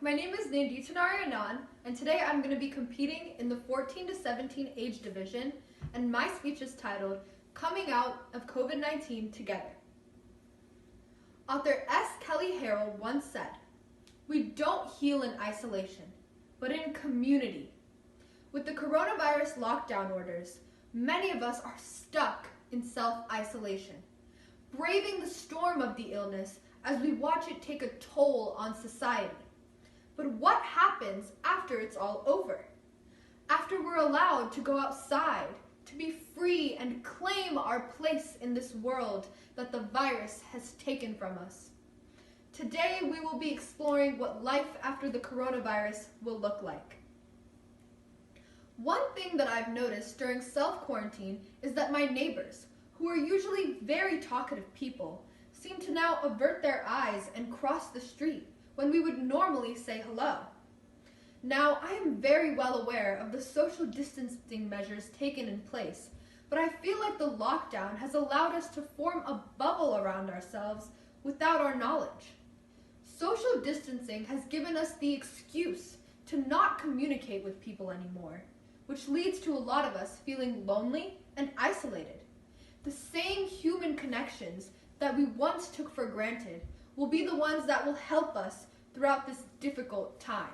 my name is Nandita Narayanan, and today I'm going to be competing in the 14 to 17 age division, and my speech is titled, Coming Out of COVID-19 Together. Author S. Kelly Harrell once said, "We don't heal in isolation, but in community." With the coronavirus lockdown orders, many of us are stuck in self-isolation, braving the storm of the illness as we watch it take a toll on society. But what happens after it's all over? After we're allowed to go outside, to be free and claim our place in this world that the virus has taken from us. Today, we will be exploring what life after the coronavirus will look like. One thing that I've noticed during self-quarantine is that my neighbors, who are usually very talkative people, seem to now avert their eyes and cross the street when we would normally say hello. Now, I am very well aware of the social distancing measures taken in place, but I feel like the lockdown has allowed us to form a bubble around ourselves without our knowledge. Social distancing has given us the excuse to not communicate with people anymore, which leads to a lot of us feeling lonely and isolated. The same human connections that we once took for granted will be the ones that will help us throughout this difficult time.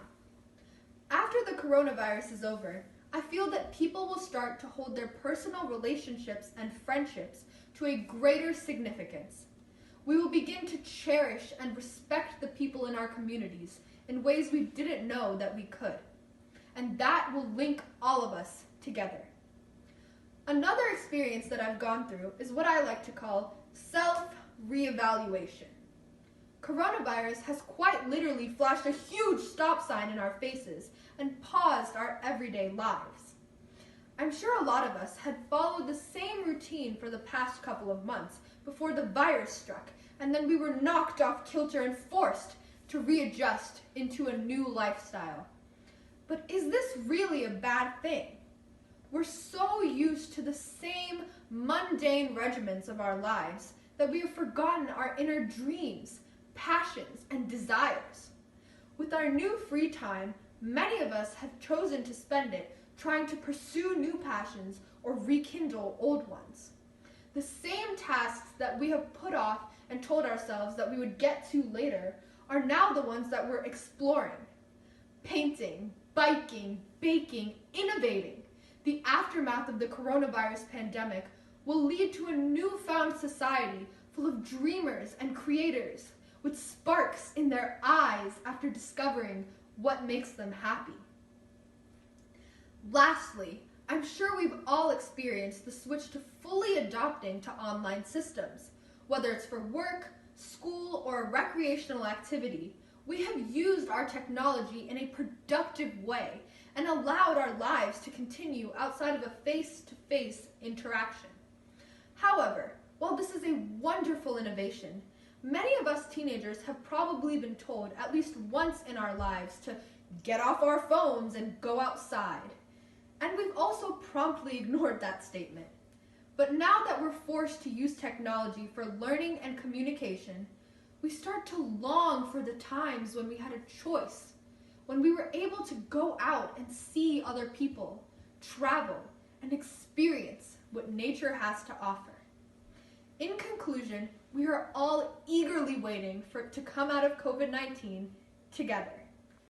After the coronavirus is over, I feel that people will start to hold their personal relationships and friendships to a greater significance. We will begin to cherish and respect the people in our communities in ways we didn't know that we could. And that will link all of us together. Another experience that I've gone through is what I like to call self-reevaluation. Coronavirus has quite literally flashed a huge stop sign in our faces and paused our everyday lives. I'm sure a lot of us had followed the same routine for the past couple of months before the virus struck, and then we were knocked off kilter and forced to readjust into a new lifestyle. But is this really a bad thing? We're so used to the same mundane regimens of our lives that we have forgotten our inner dreams, passions, and desires. With our new free time, many of us have chosen to spend it trying to pursue new passions or rekindle old ones. The same tasks that we have put off and told ourselves that we would get to later are now the ones that we're exploring. Painting, biking, baking, innovating. The aftermath of the coronavirus pandemic will lead to a newfound society full of dreamers and creators with sparks in their eyes after discovering what makes them happy. Lastly, I'm sure we've all experienced the switch to fully adopting to online systems. Whether it's for work, school, or a recreational activity, we have used our technology in a productive way and allowed our lives to continue outside of a face-to-face interaction. However, while this is a wonderful innovation, many of us teenagers have probably been told at least once in our lives to get off our phones and go outside. And we've also promptly ignored that statement. But now that we're forced to use technology for learning and communication, we start to long for the times when we had a choice, when we were able to go out and see other people, travel, and experience what nature has to offer. In conclusion, we are all eagerly waiting for it to come out of COVID-19 together.